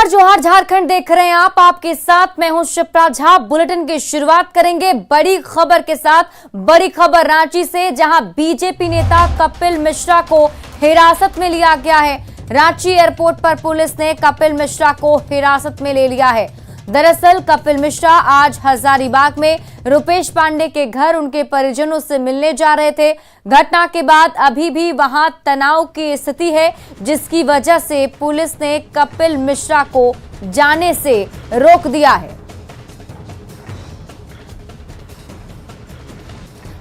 नमस्कार, जोहार झारखंड देख रहे हैं आप। आपके साथ मैं हूं शिप्रा झा। बुलेटिन की शुरुआत करेंगे बड़ी खबर के साथ। बड़ी खबर रांची से, जहां बीजेपी नेता कपिल मिश्रा को हिरासत में लिया गया है। रांची एयरपोर्ट पर पुलिस ने कपिल मिश्रा को हिरासत में ले लिया है। दरअसल कपिल मिश्रा आज हजारीबाग में रुपेश पांडे के घर उनके परिजनों से मिलने जा रहे थे। घटना के बाद अभी भी वहां तनाव की स्थिति है, जिसकी वजह से पुलिस ने कपिल मिश्रा को जाने से रोक दिया है।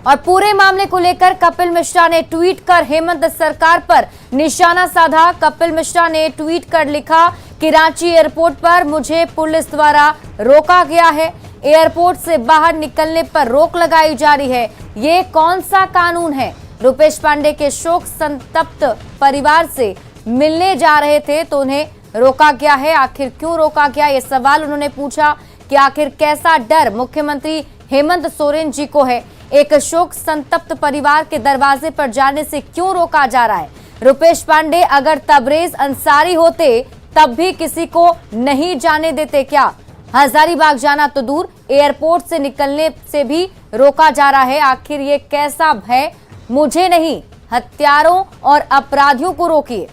और पूरे मामले को लेकर कपिल मिश्रा ने ट्वीट कर हेमंत सरकार पर निशाना साधा। कपिल मिश्रा ने ट्वीट कर लिखा कि रांची एयरपोर्ट पर मुझे पुलिस द्वारा रोका गया है। एयरपोर्ट से बाहर निकलने पर रोक लगाई जा रही है। ये कौन सा कानून है? रुपेश पांडे के शोक संतप्त परिवार से मिलने जा रहे थे तो उन्हें रोका गया है। आखिर क्यों रोका गया, ये सवाल उन्होंने पूछा कि आखिर कैसा डर मुख्यमंत्री हेमंत सोरेन जी को है। एक शोक संतप्त परिवार के दरवाजे पर जाने से क्यों रोका जा रहा है? रुपेश पांडे अगर तबरेज अंसारी होते तब भी किसी को नहीं जाने देते क्या? हजारीबाग जाना तो दूर, एयरपोर्ट से निकलने से भी रोका जा रहा है। आखिर ये कैसा भय? मुझे नहीं, हत्यारों और अपराधियों को रोकिए।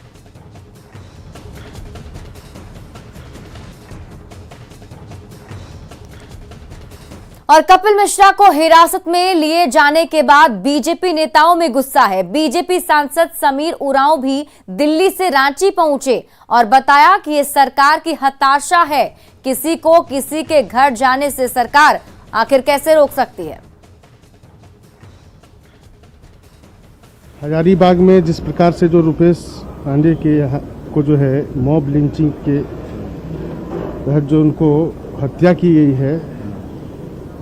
और कपिल मिश्रा को हिरासत में लिए जाने के बाद बीजेपी नेताओं में गुस्सा है। बीजेपी सांसद समीर उरांव भी दिल्ली से रांची पहुंचे और बताया कि ये सरकार की हताशा है। किसी को किसी के घर जाने से सरकार आखिर कैसे रोक सकती है? हजारीबाग में जिस प्रकार से जो रुपेश पांडे के को जो है मॉब लिंचिंग के तहत जो उनको हत्या की गई है,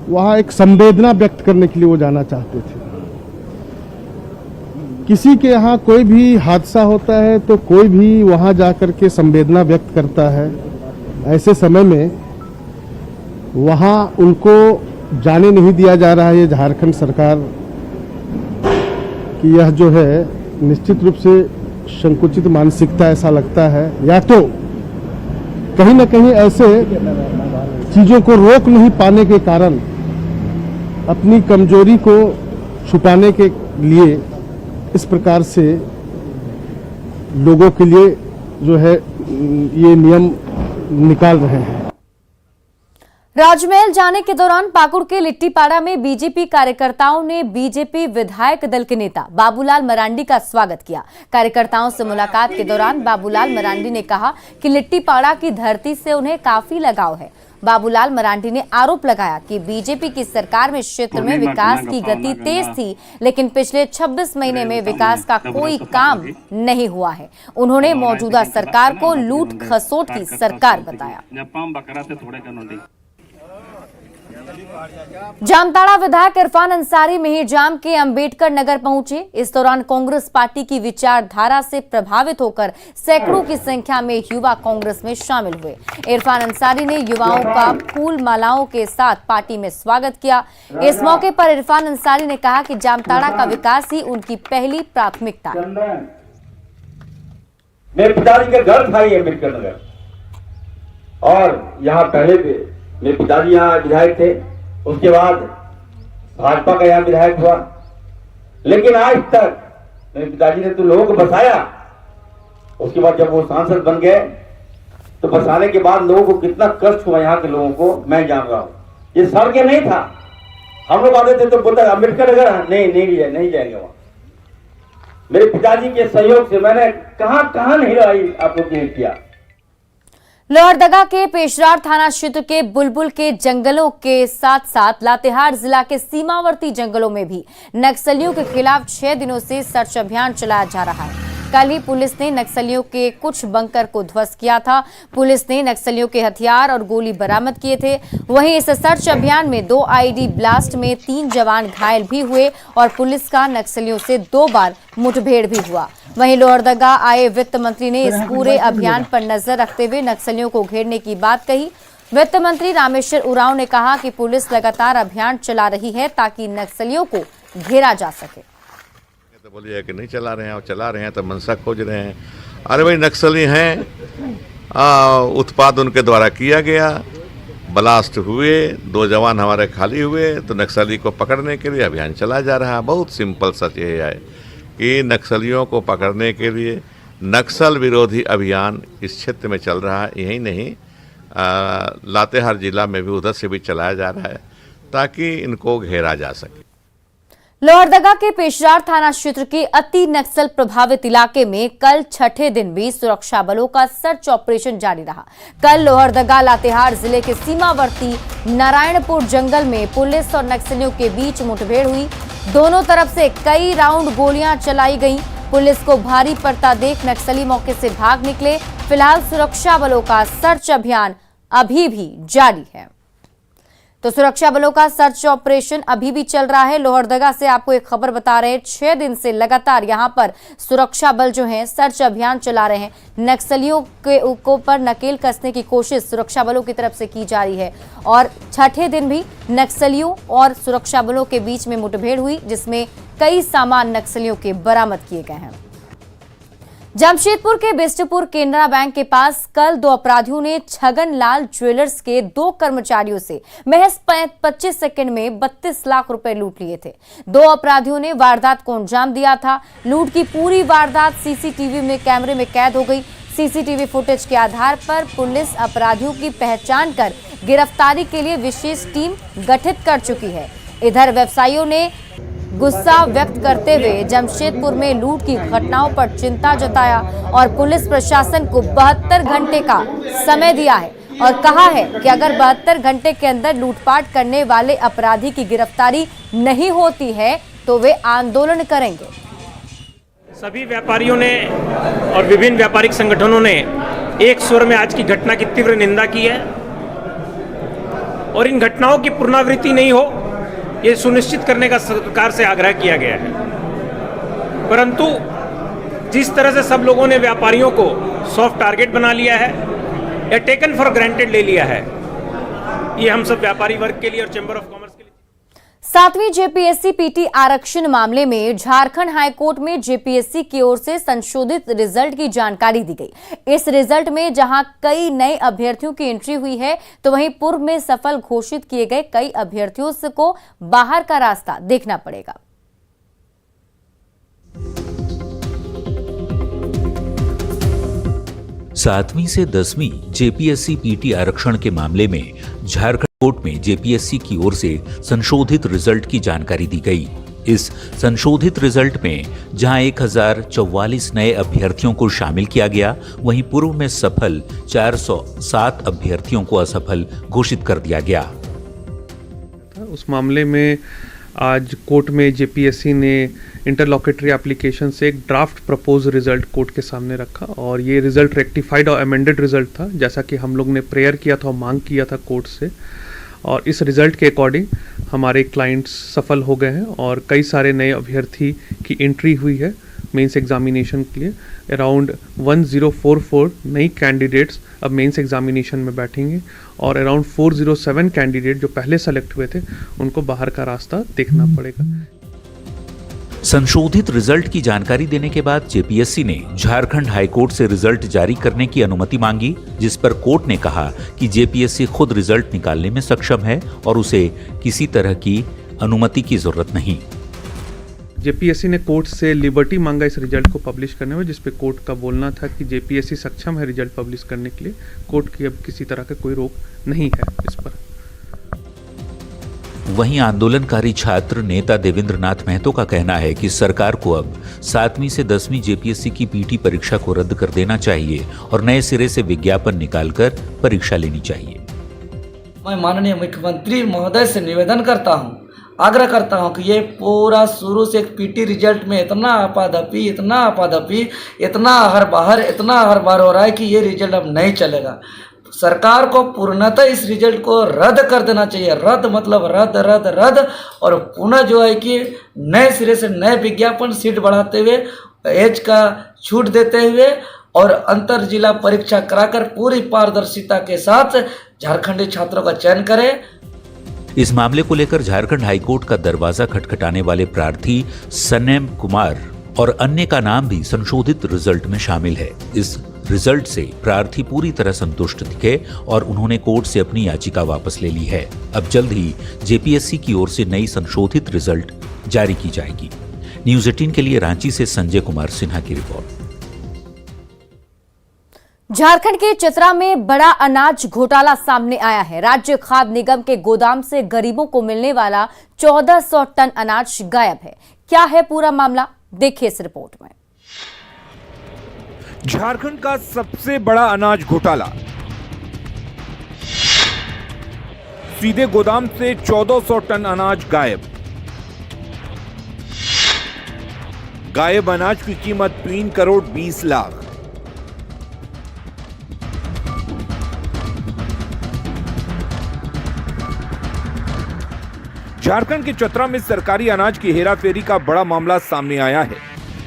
वहाँ एक संवेदना व्यक्त करने के लिए वो जाना चाहते थे। किसी के यहाँ कोई भी हादसा होता है तो कोई भी वहाँ जाकर के संवेदना व्यक्त करता है। ऐसे समय में वहाँ उनको जाने नहीं दिया जा रहा है। ये झारखंड सरकार की यह जो है निश्चित रूप से संकुचित मानसिकता ऐसा लगता है, या तो कहीं ना कहीं ऐसे चीज़ों को रोक नहीं पाने के कारण अपनी कमजोरी को छुपाने के लिए इस प्रकार से लोगों के लिए जो है ये नियम निकाल रहे हैं। राजमहल जाने के दौरान पाकुड़ के लिट्टीपाड़ा में बीजेपी कार्यकर्ताओं ने बीजेपी विधायक दल के नेता बाबूलाल मरांडी का स्वागत किया। कार्यकर्ताओं से मुलाकात के दौरान बाबूलाल मरांडी ने कहा कि लिट्टीपाड़ा की धरती से उन्हें काफी लगाव है। बाबूलाल मरांडी ने आरोप लगाया कि बीजेपी की सरकार में क्षेत्र में विकास की गति तेज थी, लेकिन पिछले 26 महीने में विकास का कोई काम नहीं हुआ है। उन्होंने मौजूदा सरकार को लूट खसोट की सरकार बताया। जामताड़ा विधायक इरफान अंसारी मेहिरजाम के अंबेडकर नगर पहुंचे। इस दौरान कांग्रेस पार्टी की विचारधारा से प्रभावित होकर सैकड़ों की संख्या में युवा कांग्रेस में शामिल हुए। इरफान अंसारी ने युवाओं का फूल मालाओं के साथ पार्टी में स्वागत किया। इस मौके पर इरफान अंसारी ने कहा कि जामताड़ा का विकास ही उनकी पहली प्राथमिकता है। मेरे पिताजी का घर था ये अंबेडकर नगर, और यहाँ पहले भी मेरे पिताजी यहाँ विधायक थे। उसके बाद भाजपा का यहाँ विधायक हुआ, लेकिन आज तक मेरे पिताजी ने तो लोगों को बसाया। उसके बाद जब वो सांसद बन गए तो बसाने के बाद लोगों को कितना कष्ट हुआ यहाँ के लोगों को मैं जान रहा हूँ। ये सड़कें नहीं था, हम लोग आते थे तो बोलता अम्बेडकर नगर नहीं जाएंगे वहां। मेरे पिताजी के सहयोग से मैंने कहां नहीं रही आप लोग ने किया। लोहरदगा के पेशरार थाना क्षेत्र के बुलबुल के जंगलों के साथ साथ लातेहार जिला के सीमावर्ती जंगलों में भी नक्सलियों के खिलाफ 6 दिनों से सर्च अभियान चलाया जा रहा है। कल ही पुलिस ने नक्सलियों के कुछ बंकर को ध्वस्त किया था। पुलिस ने नक्सलियों के हथियार और गोली बरामद किए थे। वहीं इस सर्च अभियान में 2 आईडी ब्लास्ट में 3 जवान घायल भी हुए और पुलिस का नक्सलियों से 2 बार मुठभेड़ भी हुआ। वहीं लोहरदगा आए वित्त मंत्री ने इस पूरे अभियान पर नजर रखते हुए नक्सलियों को घेरने की बात कही। वित्त मंत्री रामेश्वर उरांव ने कहा कि पुलिस लगातार अभियान चला रही है ताकि नक्सलियों को घेरा जा सके। तो बोलिए कि नहीं चला रहे हैं, और चला रहे हैं तो मंशा खोज रहे हैं। अरे भाई नक्सली हैं, उत्पाद उनके द्वारा किया गया, ब्लास्ट हुए, 2 जवान हमारे खाली हुए, तो नक्सली को पकड़ने के लिए अभियान चला जा रहा है। बहुत सिंपल सच ये है कि नक्सलियों को पकड़ने के लिए नक्सल विरोधी अभियान इस क्षेत्र में चल रहा है। यही नहीं, लातेहार जिला में भी उधर से भी चलाया जा रहा है ताकि इनको घेरा जा सके। लोहरदगा के पेशरार थाना क्षेत्र के अति नक्सल प्रभावित इलाके में कल छठे दिन भी सुरक्षा बलों का सर्च ऑपरेशन जारी रहा। कल लोहरदगा लातेहार जिले के सीमावर्ती नारायणपुर जंगल में पुलिस और नक्सलियों के बीच मुठभेड़ हुई। दोनों तरफ से कई राउंड गोलियां चलाई गईं। पुलिस को भारी पड़ता देख नक्सली मौके से भाग निकले। फिलहाल सुरक्षा बलों का सर्च अभियान अभी भी जारी है। तो सुरक्षा बलों का सर्च ऑपरेशन अभी भी चल रहा है। लोहरदगा से आपको एक खबर बता रहे हैं, 6 दिन से लगातार यहां पर सुरक्षा बल जो हैं सर्च अभियान चला रहे हैं। नक्सलियों के ऊपर नकेल कसने की कोशिश सुरक्षा बलों की तरफ से की जा रही है और छठे दिन भी नक्सलियों और सुरक्षा बलों के बीच में मुठभेड़ हुई, जिसमें कई सामान नक्सलियों के बरामद किए गए हैं। जमशेदपुर के बिष्टपुर केनरा बैंक के पास कल 2 अपराधियों ने छगन लाल ज्वेलर्स के 2 कर्मचारियों से महज 25 सेकंड में 32 लाख रुपए लूट लिए थे। 2 अपराधियों ने वारदात को अंजाम दिया था। लूट की पूरी वारदात सीसीटीवी में कैमरे में कैद हो गई। सीसीटीवी फुटेज के आधार पर पुलिस अपराधियों की पहचान कर गिरफ्तारी के लिए विशेष टीम गठित कर चुकी है। इधर व्यवसायियों ने गुस्सा व्यक्त करते हुए जमशेदपुर में लूट की घटनाओं पर चिंता जताया और पुलिस प्रशासन को 72 घंटे का समय दिया है और कहा है कि अगर 72 घंटे के अंदर लूटपाट करने वाले अपराधी की गिरफ्तारी नहीं होती है तो वे आंदोलन करेंगे। सभी व्यापारियों ने और विभिन्न व्यापारिक संगठनों ने एक स्वर में आज की घटना की तीव्र निंदा की है और इन घटनाओं की पुनरावृत्ति नहीं हो ये सुनिश्चित करने का सरकार से आग्रह किया गया है। परंतु जिस तरह से सब लोगों ने व्यापारियों को सॉफ्ट टारगेट बना लिया है या टेकन फॉर ग्रांटेड ले लिया है, ये हम सब व्यापारी वर्ग के लिए और चैम्बर ऑफ कॉमर्स के लिए। 7वीं जेपीएससी पीटी आरक्षण मामले में झारखंड हाईकोर्ट में जेपीएससी की ओर से संशोधित रिजल्ट की जानकारी दी गई। इस रिजल्ट में जहां कई नए अभ्यर्थियों की एंट्री हुई है तो वहीं पूर्व में सफल घोषित किए गए कई अभ्यर्थियों को बाहर का रास्ता देखना पड़ेगा। सातवीं से 10वीं जेपीएससी पीटी आरक्षण के मामले में झारखंड कोर्ट में जेपीएससी की ओर से संशोधित रिजल्ट की जानकारी दी गई। इस संशोधित रिजल्ट में जहां 1044 नए अभ्यर्थियों को शामिल किया गया, वहीं पूर्व में सफल 407 अभ्यर्थियों को असफल घोषित कर दिया गया। उस मामले में आज कोर्ट में जेपीएससी ने इंटरलॉकेटरी एप्लीकेशन से एक ड्राफ्ट प्रपोज रिजल्ट कोर्ट के सामने रखा और ये रिजल्ट रेक्टिफाइड और अमेंडेड रिजल्ट था, जैसा कि हम लोग ने प्रेयर किया था और मांग किया था कोर्ट से। और इस रिजल्ट के अकॉर्डिंग हमारे क्लाइंट्स सफल हो गए हैं और कई सारे नए अभ्यर्थी की एंट्री हुई है मेंस एग्जामिनेशन के लिए। अराउंड 1044 नई कैंडिडेट्स अब मेंस एग्जामिनेशन में बैठेंगे और अराउंड 407 कैंडिडेट जो पहले सेलेक्ट हुए थे उनको बाहर का रास्ता देखना पड़ेगा। संशोधित रिजल्ट की जानकारी देने के बाद जेपीएससी ने झारखंड हाईकोर्ट से रिजल्ट जारी करने की अनुमति मांगी, जिस पर कोर्ट ने कहा कि जेपीएससी खुद रिजल्ट निकालने में सक्षम है और उसे किसी तरह की अनुमति की जरूरत नहीं। जेपीएससी ने कोर्ट से लिबर्टी मांगा इस रिजल्ट को पब्लिश करने में, जिस पे कोर्ट का बोलना था कि जेपीएससी सक्षम है रिजल्ट पब्लिश करने के लिए। कोर्ट की अब किसी तरह का कोई रोक नहीं है इस पर। वहीं आंदोलनकारी छात्र नेता देवेंद्र नाथ महतो का कहना है कि सरकार को अब 7वीं से 10वीं जेपीएससी की पीटी परीक्षा को रद्द कर देना चाहिए और नए सिरे से विज्ञापन निकालकर परीक्षा लेनी चाहिए। मैं माननीय मुख्यमंत्री महोदय से निवेदन करता हूं, आग्रह करता हूं कि ये पूरा शुरू से एक पीटी रिजल्ट में इतना आपाधापी इतना हर बार हो रहा है कि ये रिजल्ट अब नहीं चलेगा। सरकार को पूर्णतः इस रिजल्ट को रद्द कर देना चाहिए। रद्द मतलब रद्द और पुनः जो है कि नए सिरे से नए विज्ञापन सीट बढ़ाते हुए, एज का छूट देते हुए और अंतर जिला परीक्षा कराकर पूरी पारदर्शिता के साथ झारखंडी छात्रों का चयन करें। इस मामले को लेकर झारखंड हाईकोर्ट का दरवाजा खटखटाने वाले प्रार्थी सनेम कुमार और अन्य का नाम भी संशोधित रिजल्ट में शामिल है। इस रिजल्ट से प्रार्थी पूरी तरह संतुष्ट दिखे और उन्होंने कोर्ट से अपनी याचिका वापस ले ली है। अब जल्द ही जेपीएससी की ओर से नई संशोधित रिजल्ट जारी की जाएगी। न्यूज 18 के लिए रांची से संजय कुमार सिन्हा की रिपोर्ट। झारखंड के चतरा में बड़ा अनाज घोटाला सामने आया है। राज्य खाद्य निगम के गोदाम से गरीबों को मिलने वाला 1400 टन अनाज गायब है। क्या है पूरा मामला, देखिए इस रिपोर्ट में। झारखंड का सबसे बड़ा अनाज घोटाला। सीधे गोदाम से 1400 टन अनाज गायब। गायब अनाज की कीमत 3 करोड़ 20 लाख। झारखंड के चतरा में सरकारी अनाज की हेराफेरी का बड़ा मामला सामने आया है।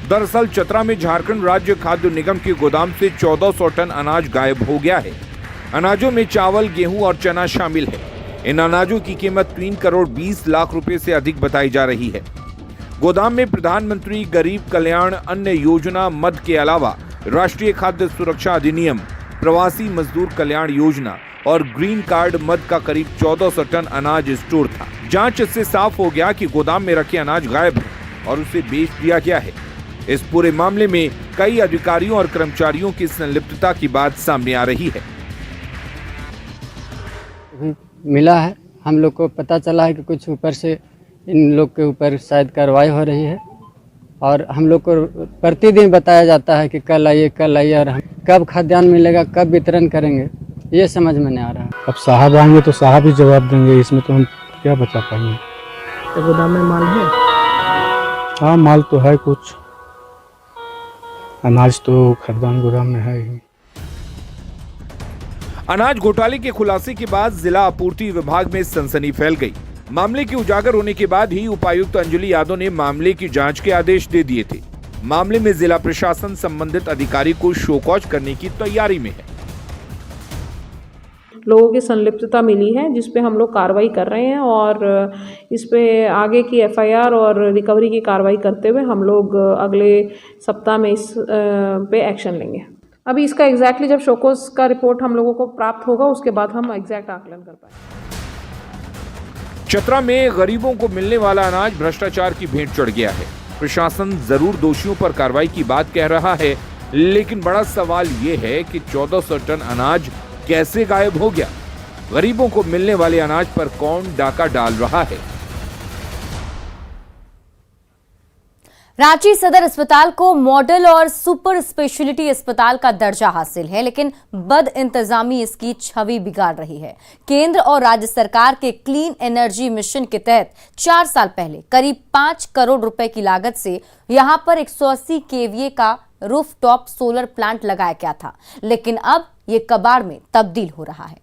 दरअसल चतरा में झारखंड राज्य खाद्य निगम के गोदाम से 1400 टन अनाज गायब हो गया है। अनाजों में चावल, गेहूं और चना शामिल है। इन अनाजों की कीमत 3 करोड़ 20 लाख रुपए से अधिक बताई जा रही है। गोदाम में प्रधानमंत्री गरीब कल्याण अन्न योजना मद के अलावा राष्ट्रीय खाद्य सुरक्षा अधिनियम, प्रवासी मजदूर कल्याण योजना और ग्रीन कार्ड मद का करीब 1400 टन अनाज स्टोर था। जांच से साफ हो गया कि गोदाम में रखे अनाज गायब है और उसे बेच दिया गया है। इस पूरे मामले में कई अधिकारियों और कर्मचारियों की संलिप्तता की बात सामने आ रही है। मिला है, हम लोग को पता चला है कि कुछ ऊपर से इन लोग के ऊपर शायद कार्रवाई हो रही है और हम लोग को प्रतिदिन बताया जाता है कि कल आइए और हम कब खाद्यान्न मिलेगा, कब वितरण करेंगे, ये समझ में नहीं आ रहा है। अब साहब आएंगे तो साहब ही जवाब देंगे, इसमें तो हम क्या बता पाएंगे। तो गोदाम में माल है? हाँ, माल तो है, कुछ अनाज तो खाद्यान्न गोदाम में है ही। अनाज घोटाले के खुलासे के बाद जिला आपूर्ति विभाग में सनसनी फैल गई। मामले के उजागर होने के बाद ही उपायुक्त अंजलि यादव ने मामले की जांच के आदेश दे दिए थे। मामले में जिला प्रशासन संबंधित अधिकारी को शोकॉज करने की तैयारी में है। लोगों की संलिप्तता मिली है जिस पे हम लोग कार्रवाई कर रहे हैं और इस पे आगे की एफआईआर और रिकवरी की कार्रवाई करते हुए हम लोग अगले सप्ताह में इस पे एक्शन लेंगे। अभी इसका एग्जैक्टली जब शोकॉज का रिपोर्ट हम लोगों को प्राप्त होगा उसके बाद हम एग्जैक्ट आकलन कर पाएंगे। चतरा में गरीबों को मिलने वाला अनाज भ्रष्टाचार की भेंट चढ़ गया है। प्रशासन जरूर दोषियों पर कार्रवाई की बात कह रहा है, लेकिन बड़ा सवाल ये है कि 1400 टन अनाज कैसे गायब हो गया? गरीबों को मिलने वाले अनाज पर कौन डाका डाल रहा है? रांची सदर अस्पताल को मॉडल और सुपर स्पेशलिटी अस्पताल का दर्जा हासिल है, लेकिन बद इंतजामी इसकी छवि बिगाड़ रही है। केंद्र और राज्य सरकार के क्लीन एनर्जी मिशन के तहत 4 साल पहले करीब 5 करोड़ रुपए की लागत से यहां पर 180 केवीए का रूफटॉप सोलर प्लांट लगाया गया था, लेकिन अब ये कबाड़ में तब्दील हो रहा है।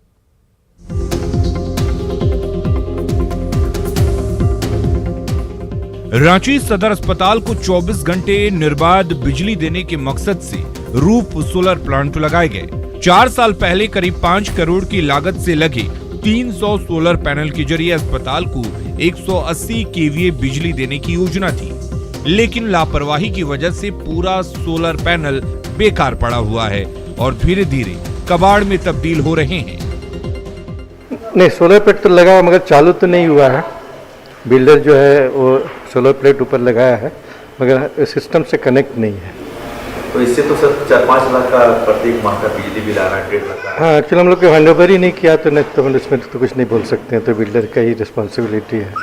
रांची सदर अस्पताल को 24 घंटे निर्बाध बिजली देने के मकसद से रूफ सोलर प्लांट लगाए गए। 4 साल पहले करीब 5 करोड़ की लागत से लगे 300 सोलर पैनल के जरिए अस्पताल को 180 केवीए बिजली देने की योजना थी, लेकिन लापरवाही की वजह से पूरा सोलर पैनल बेकार पड़ा हुआ है और धीरे धीरे कबाड़ में तब्दील हो रहे हैं। नहीं, सोलर प्लेट तो लगा मगर चालू तो नहीं हुआ है। बिल्डर जो है वो सोलर प्लेट ऊपर लगाया है मगर सिस्टम से कनेक्ट नहीं है। तो इससे तो सर 4-5 लाख का प्रत्येक माह का बिजली बिल आ रहा है, 1.5 लाख। हाँ, एक्चुअली हम लोग को हैंडओवर ही नहीं किया तो नहीं तो हम इसमें तो कुछ नहीं बोल सकते हैं, तो बिल्डर का ही रिस्पॉन्सिबिलिटी है।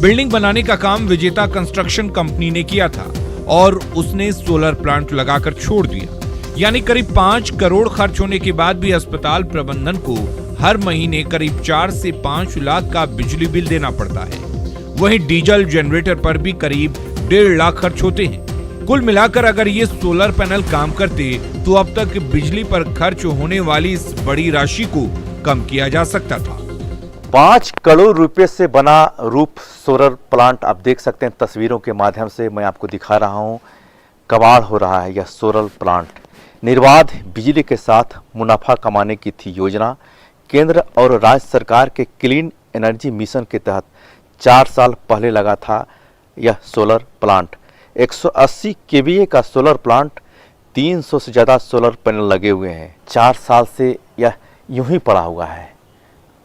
बिल्डिंग बनाने का काम विजेता कंस्ट्रक्शन कंपनी ने किया था और उसने सोलर प्लांट लगाकर छोड़ दिया, यानी करीब 5 करोड़ खर्च होने के बाद भी अस्पताल प्रबंधन को हर महीने करीब 4 से 5 लाख का बिजली बिल देना पड़ता है। वहीं डीजल जनरेटर पर भी करीब 1.5 लाख खर्च होते हैं। कुल मिलाकर अगर ये सोलर पैनल काम करते तो अब तक बिजली पर खर्च होने वाली इस बड़ी राशि को कम किया जा सकता था। 5 करोड़ रुपए से बना रूफ सोलर प्लांट आप देख सकते हैं तस्वीरों के माध्यम से मैं आपको दिखा रहा हूं। कबाड़ हो रहा है यह सोलर प्लांट। निर्बाध बिजली के साथ मुनाफा कमाने की थी योजना। केंद्र और राज्य सरकार के क्लीन एनर्जी मिशन के तहत 4 साल पहले लगा था यह सोलर प्लांट। 180 केवीए का सोलर प्लांट 300 से ज़्यादा सोलर पैनल लगे हुए हैं। 4 साल से यह यूं ही पड़ा हुआ है।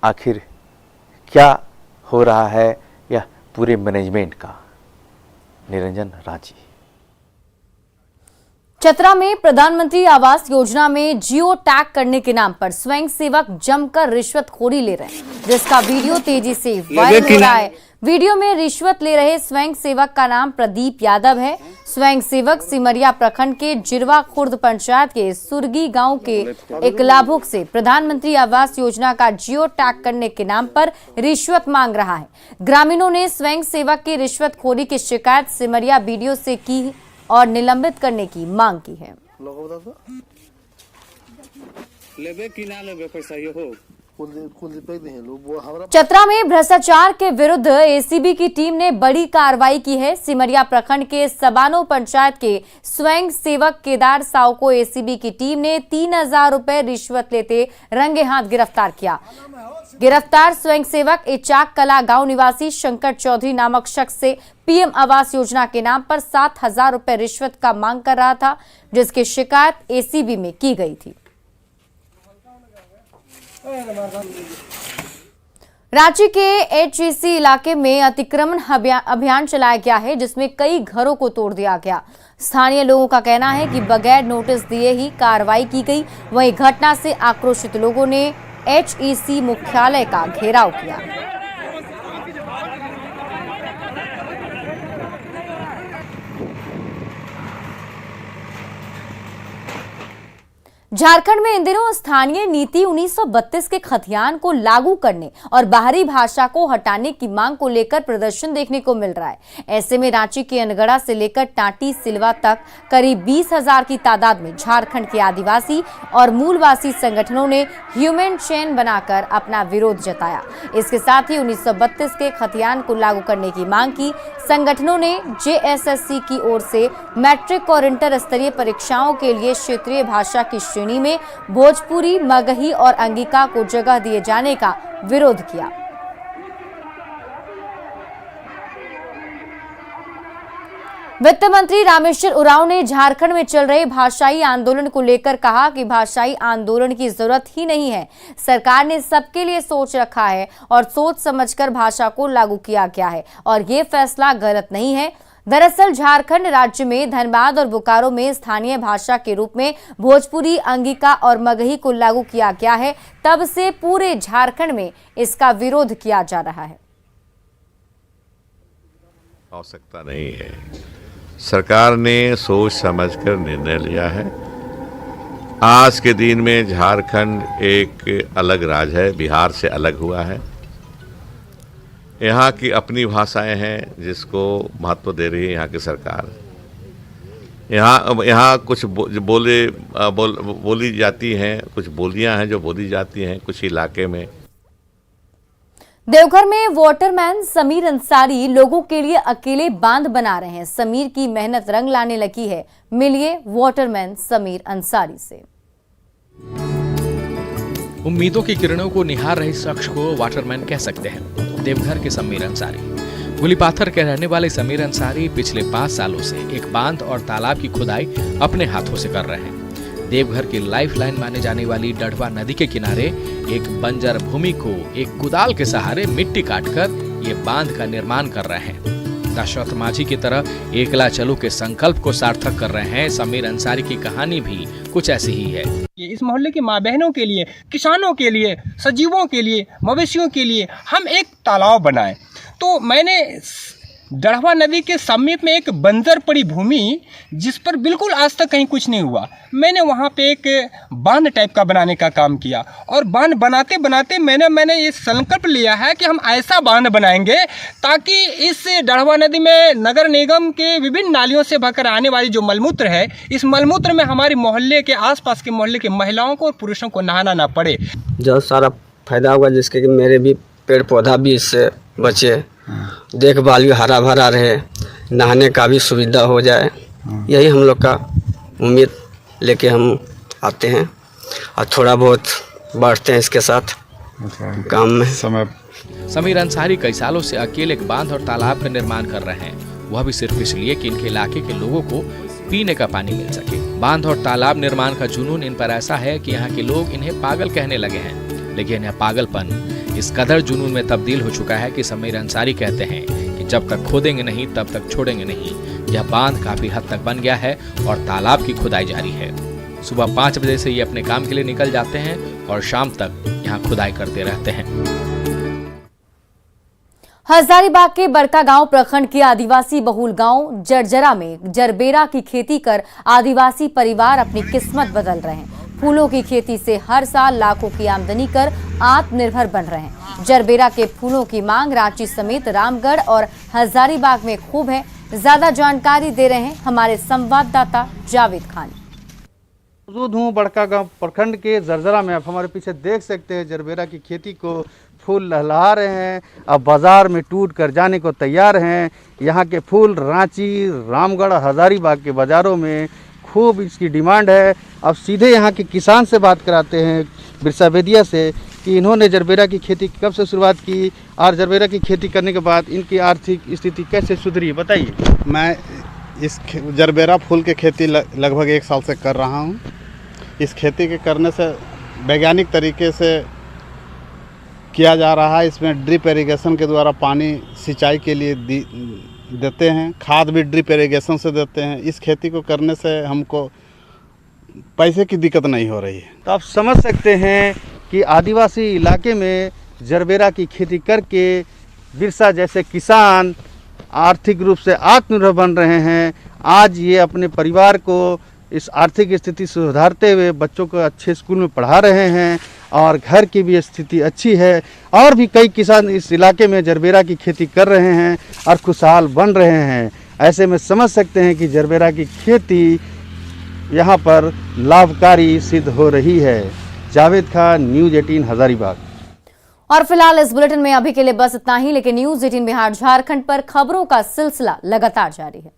आखिर क्या हो रहा है यह पूरे मैनेजमेंट का? निरंजन रांची। चतरा में प्रधानमंत्री आवास योजना में जियो टैग करने के नाम पर स्वयं सेवक जमकर रिश्वतखोरी ले रहे हैं, जिसका वीडियो तेजी से वायरल हो रहा है। वीडियो में रिश्वत ले रहे स्वयं सेवक का नाम प्रदीप यादव है। स्वयं सेवक सिमरिया प्रखंड के जिरवा खुर्द पंचायत के सुरगी गांव के एक लाभुक से प्रधानमंत्री आवास योजना का जियो टैग करने के नाम पर रिश्वत मांग रहा है। ग्रामीणों ने स्वयं सेवक की रिश्वतखोरी की शिकायत सिमरिया बीडीओ से की और निलंबित करने की मांग की है। चतरा में भ्रष्टाचार के विरुद्ध एसीबी की टीम ने बड़ी कार्रवाई की है। सिमरिया प्रखंड के सबानो पंचायत के स्वयं सेवक केदार साव को एसीबी की टीम ने 3000 रुपए रिश्वत लेते रंगे हाथ गिरफ्तार किया। गिरफ्तार स्वयं सेवक इचाक कला गांव निवासी शंकर चौधरी नामक शख्स से पीएम आवास योजना के नाम पर 7000 रुपए रिश्वत का मांग कर रहा था, जिसकी शिकायत एसीबी में की गई थी। रांची के एचईसी इलाके में अतिक्रमण अभियान चलाया गया है, जिसमें कई घरों को तोड़ दिया गया। स्थानीय लोगों का कहना है कि बगैर नोटिस दिए ही कार्रवाई की गई। वहीं घटना से आक्रोशित लोगों ने एचईसी मुख्यालय का घेराव किया। झारखंड में इन दिनों स्थानीय नीति 1932 के खतियान को लागू करने और बाहरी भाषा को हटाने की मांग को लेकर प्रदर्शन देखने को मिल रहा है। ऐसे में रांची के अनगढ़ा से लेकर टाटी सिलवा तक करीब 20,000 की तादाद में झारखंड के आदिवासी और मूलवासी संगठनों ने ह्यूमन चेन बनाकर अपना विरोध जताया। इसके साथ ही 1932 के खतियान को लागू करने की मांग की। संगठनों ने जेएसएससी की ओर से मैट्रिक और इंटर स्तरीय परीक्षाओं के लिए क्षेत्रीय भाषा की श्रेणी में भोजपुरी, मगही और अंगिका को जगह दिए जाने का विरोध किया। वित्त मंत्री रामेश्वर उरांव ने झारखंड में चल रहे भाषाई आंदोलन को लेकर कहा कि भाषाई आंदोलन की जरूरत ही नहीं है। सरकार ने सबके लिए सोच रखा है और सोच समझकर भाषा को लागू किया गया है और ये फैसला गलत नहीं है। दरअसल झारखंड राज्य में धनबाद और बोकारो में स्थानीय भाषा के रूप में भोजपुरी, अंगिका और मगही को लागू किया गया है। तब से पूरे झारखंड में इसका विरोध किया जा रहा है। आवश्यकता नहीं है। सरकार ने सोच समझकर निर्णय लिया है। आज के दिन में झारखंड एक अलग राज्य है, बिहार से अलग हुआ है। यहाँ की अपनी भाषाएं हैं जिसको महत्व दे रही है यहाँ की सरकार। यहाँ कुछ बोली जाती हैं, कुछ बोलियां हैं जो बोली जाती हैं कुछ इलाके में। देवघर में वाटरमैन समीर अंसारी लोगों के लिए अकेले बांध बना रहे हैं। समीर की मेहनत रंग लाने लगी है। मिलिए वाटरमैन समीर अंसारी से। उम्मीदों की किरणों को निहार रहे शख्स को वाटरमैन कह सकते हैं। देवघर के समीर अंसारी। गुलीपाथर के रहने वाले समीर अंसारी पिछले 5 सालों से एक बांध और तालाब की खुदाई अपने हाथों से कर रहे हैं। देवघर की लाइफलाइन माने जाने वाली डढ़वा नदी के किनारे एक बंजर भूमि को एक कुदाल के सहारे मिट्टी काटकर ये बांध का निर्माण कर रहे हैं। दशरथ माझी की तरह एकला चलो के संकल्प को सार्थक कर रहे हैं। समीर अंसारी की कहानी भी कुछ ऐसी ही है। इस मोहल्ले की माँ बहनों के लिए, किसानों के लिए, सजीवों के लिए, मवेशियों के लिए हम एक तालाब बनाए। तो मैंने डढ़वा नदी के समीप में एक बंजर पड़ी भूमि, जिस पर बिल्कुल आज तक कहीं कुछ नहीं हुआ, मैंने वहाँ पे एक बांध टाइप का बनाने का काम किया। और बांध बनाते बनाते मैंने ये संकल्प लिया है कि हम ऐसा बांध बनाएंगे ताकि इस डढ़वा नदी में नगर निगम के विभिन्न नालियों से बहकर आने वाली जो मलमूत्र है, इस मलमूत्र में हमारे मोहल्ले के आसपास के मोहल्ले के महिलाओं को और पुरुषों को नहाना ना पड़े। जो सारा फायदा होगा, जिसके कि मेरे भी पेड़ पौधा भी इससे बचे, देखभाल भी हरा भरा रहे, नहाने का भी सुविधा हो जाए। यही हम लोग का उम्मीद लेके हम आते हैं और थोड़ा बहुत बढ़ते हैं इसके साथ काम में। समीर अंसारी कई सालों से अकेले एक बांध और तालाब का निर्माण कर रहे हैं। वह भी सिर्फ इसलिए कि इनके इलाके के लोगों को पीने का पानी मिल सके। बांध और तालाब निर्माण का जुनून इन पर ऐसा है कि यहाँ के लोग इन्हें पागल कहने लगे हैं, लेकिन यह पागलपन इस कदर जुनून में तब्दील हो चुका है कि समीर अंसारी कहते हैं कि जब तक खोदेंगे नहीं तब तक छोड़ेंगे नहीं। यह बांध काफी हद तक बन गया है और तालाब की खुदाई जारी है। सुबह 5 बजे से ये अपने काम के लिए निकल जाते हैं और शाम तक यहाँ खुदाई करते रहते हैं। हजारीबाग के बड़कागांव प्रखंड के आदिवासी बहुल गांव जरजरा में जरबेरा की खेती कर आदिवासी परिवार अपनी किस्मत बदल रहे हैं। फूलों की खेती से हर साल लाखों की आमदनी कर आत्मनिर्भर बन रहे हैं। जरबेरा के फूलों की मांग रांची समेत रामगढ़ और हजारीबाग में खूब है। ज्यादा जानकारी दे रहे हैं हमारे संवाददाता जावेद खान। मौजूद हूँ बड़कागांव प्रखंड के जरजरा में। आप हमारे पीछे देख सकते हैं जरबेरा की खेती को फूल लहलहा रहे हैं, अब बाजार में टूट कर जाने को तैयार हैं। यहाँ के फूल रांची, रामगढ़, हजारीबाग के बाज़ारों में खूब इसकी डिमांड है। अब सीधे यहाँ के किसान से बात कराते हैं, बिरसा बेदिया से, कि इन्होंने जरबेरा की खेती कब से शुरुआत की और जरबेरा की खेती करने के बाद इनकी आर्थिक स्थिति कैसे सुधरी, बताइए। मैं इस जरबेरा फूल की खेती लगभग 1 साल से कर रहा हूँ। इस खेती के करने से वैज्ञानिक तरीके से किया जा रहा है। इसमें ड्रिप इरिगेशन के द्वारा पानी सिंचाई के लिए देते हैं, खाद भी ड्रिप इरिगेशन से देते हैं। इस खेती को करने से हमको पैसे की दिक्कत नहीं हो रही है। तो आप समझ सकते हैं कि आदिवासी इलाके में जरबेरा की खेती करके बिरसा जैसे किसान आर्थिक रूप से आत्मनिर्भर बन रहे हैं। आज ये अपने परिवार को इस आर्थिक स्थिति सुधारते हुए बच्चों को अच्छे स्कूल में पढ़ा रहे हैं और घर की भी स्थिति अच्छी है। और भी कई किसान इस इलाके में जरबेरा की खेती कर रहे हैं और खुशहाल बन रहे हैं। ऐसे में समझ सकते हैं कि जरबेरा की खेती यहाँ पर लाभकारी सिद्ध हो रही है। जावेद खान, न्यूज़ 18 हजारीबाग। और फिलहाल इस बुलेटिन में अभी के लिए बस इतना ही, लेकिन न्यूज़ 18 बिहार झारखंड पर खबरों का सिलसिला लगातार जारी है।